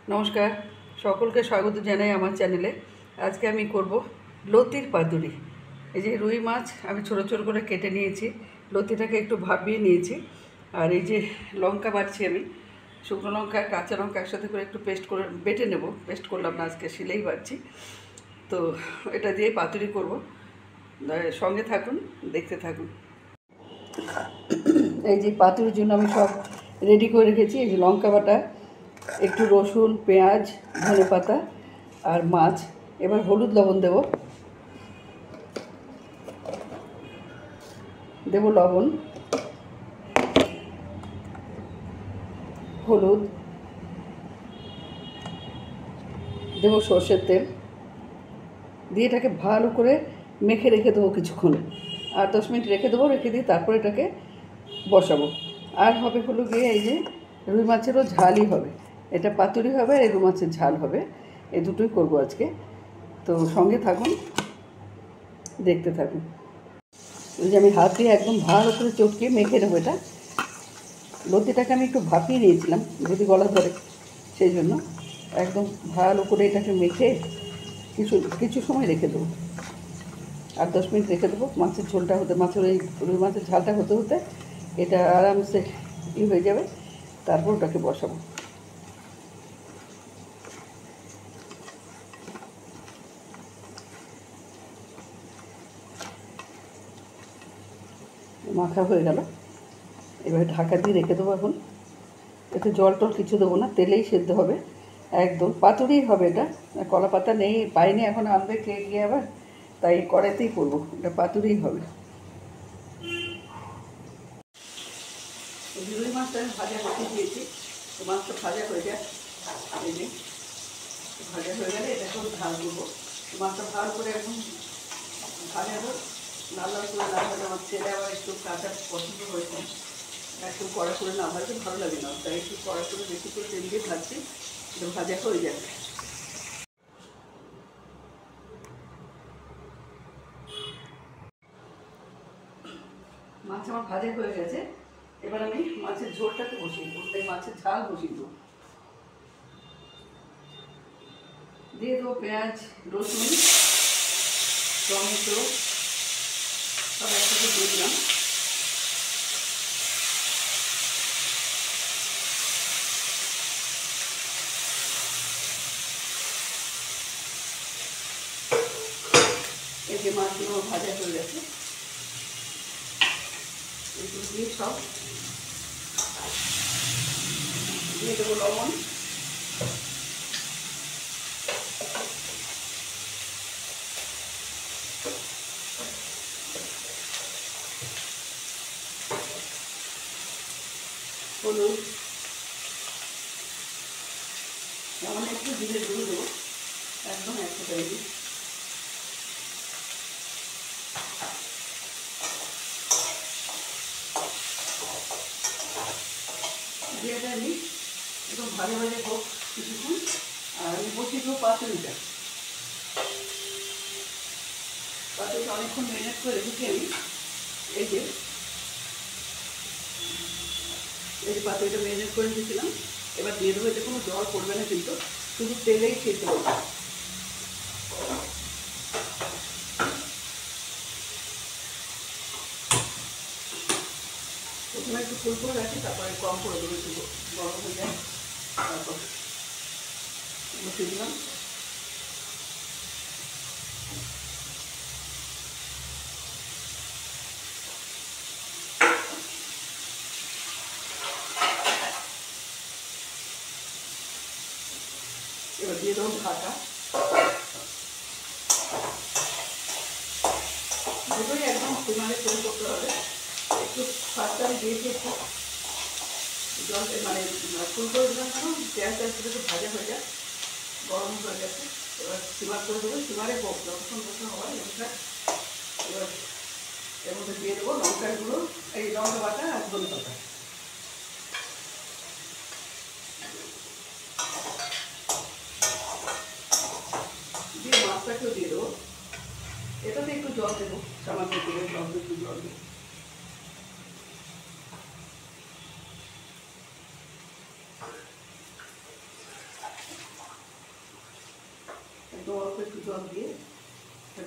নমস্কার, সকলকে স্বাগত জানাই আমার চ্যানেলে। আজকে আমি করব লতির পাতুরি। এই যে রুই মাছ আমি ছোটো ছোটো করে কেটে নিয়েছি, লতিটাকে একটু ভাপিয়ে নিয়েছি। আর এই যে লঙ্কা বাটছি আমি, শুকনো লঙ্কা কাঁচা লঙ্কা একসাথে করে একটু পেস্ট করে বেটে নেব। পেস্ট করলাম না, আজকে শিলেই বাটছি। তো এটা দিয়ে পাতুরি করব, সঙ্গে থাকুন, দেখতে থাকুন। এই যে পাতুরির জন্য আমি সব রেডি করে রেখেছি। এই যে লঙ্কা বাটা, একটু রসুন, পেঁয়াজ, ধনেপাতা আর মাছ। এবার হলুদ লবণ দেব লবণ, হলুদ দেব, সর্ষের তেল দিয়ে এটাকে ভালো করে মেখে রেখে দেবো কিছুক্ষণ। 8-10 মিনিট রেখে দেবো। রেখে দিয়ে তারপর এটাকে বসাবো। আর হবে হলো গিয়ে এই যে রুই মাছেরও ঝালই হবে, এটা পাতুরি হবে আর রুই মাছের ঝাল হবে। এই দুটোই করবো আজকে। তো সঙ্গে থাকুন, দেখতে থাকুন। ওই যে আমি হাত দিয়ে একদম ভালো করে চটকে মেখে নেবো এটা। লতিটাকে আমি একটু ভাপিয়ে নিয়েছিলাম, যদি গলা ধরে, সেই জন্য একদম ভালো করে এটাকে মেখে কিছু সময় রেখে দেবো। 8-10 মিনিট রেখে দেবো। মাছের ঝোলটা হতে, মাছের ওই রুই মাছের ঝালটা হতে হতে এটা আরামসে হয়ে যাবে। তারপর ওটাকে বসাবো। মাখা হয়ে গেল, এবারে ঢাকা দিয়ে রেখে দেবো। এখন এতে জল টল কিছু দেবো না, তেলেই সেদ্ধ হবে। একদম পাতুরিই হবে এটা। কলা পাতা নেই, পাইনি, এখন আনবে কে গিয়ে আবার, তাই কড়াইতেই করবো। এটা পাতুরিই হবে। রুই মাছটা আমি ভাজা করতে দিয়েছি, তো মাছটা ভাজা হয়ে যায়। এই যে ভাজা হয়ে গেলে এটাকেও ঝাল করবো। মাছটা ভালো করে একদম ভাজা হোক, লাল লাল করে না ভাজা। আমার ছেলে আবার একটু কাঁচা পছন্দ হয়েছে, একটু কড়া করে না ভাজলে ভালো লাগে না, তাই একটু কড়া করে বেশি করে তেল দিয়ে ভাজছি, এটা ভাজা হয়ে যাবে। মাছ আমার ভাজা হয়ে গেছে। এবার আমি মাছের ঝোলটাকে বসিয়ে দেবো, তাই মাছের ঝাল বসিয়ে দেবো। দিয়ে দেবো পেঁয়াজ, রসুন, টমেটো সব একসাথে দিয়ে দিলাম। এই যে মাছগুলো ভাজা হয়ে গেছে, এগুলো দিয়ে সব দিয়ে দেবো লবণ, হলুদ, যেমন একটু জিরে গুঁড়ো দেবো, একদম একসাথে দিয়ে আমি একদম ভাজা ভাজা হোক কিছুক্ষণ। আর আমি বসিয়ে দেবো পাতুরিটা। পাতুরিটা অনেকক্ষণ ম্যারিনেট করে রেখেছি আমি। এই যে পাতুরিটা ম্যারিনেট করে রেখেছিলাম, এবার দিয়ে দেবো। এতে কোনো জল পড়বে না, কিন্তু শুধু তেলেই সেদ্ধ হবে। প্রথমে একটু ফুল করে রাখি, তারপরে কম করে দেবো, একটু গরম হয়ে যায়। তারপর বসিয়ে দিলাম। এবার দিয়ে দেবো ঢাকা। দুটোই একদম সমানে তৈরি করতে হবে। একটু ফার্স্টে আমি দিয়েছি একটু জল, মানে ফুল করে দিলাম কেন, পেঁয়াজটা একটু ভাজা হয়ে যায়, গরম হয়ে গেছে। এবার সিমার করে দেবো, সিমারে যতক্ষণ বসে হয় এটা। এবার এর মধ্যে দিয়ে দেবো লঙ্কার গুঁড়ো, এই লঙ্কা বাটা আর ধনে পাতা। দিয়ে মাছটাকেও দিয়ে দেবো। এটাতে একটু জল দেবো, সামান্য করে অল্প একটু জল দেবো। একদম অল্প একটু জল দিয়ে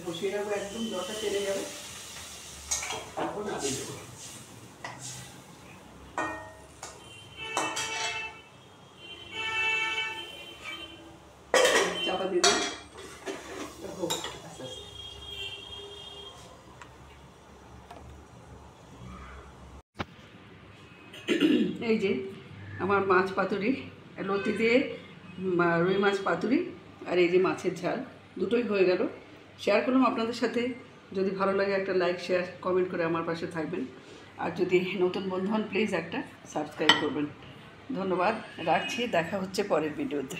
বসিয়ে রাখবো, একদম জলটা টেনে যাবে, তারপর নামিয়ে দেবো। চাপা দিয়ে দেবো, হোক আস্তে আস্তে। এই যে আমার মাছ পাতুরি, লতি দিয়ে রুই মাছ পাতুরি, আর এই যে মাছের ঝাল, দুটোই হয়ে গেল। শেয়ার করলাম আপনাদের সাথে। যদি ভালো লাগে একটা লাইক, শেয়ার, কমেন্ট করে আমার পাশে থাকবেন। আর যদি নতুন বন্ধু হন প্লিজ একটা সাবস্ক্রাইব করবেন। ধন্যবাদ, রাখছি। দেখা হচ্ছে পরের ভিডিওতে।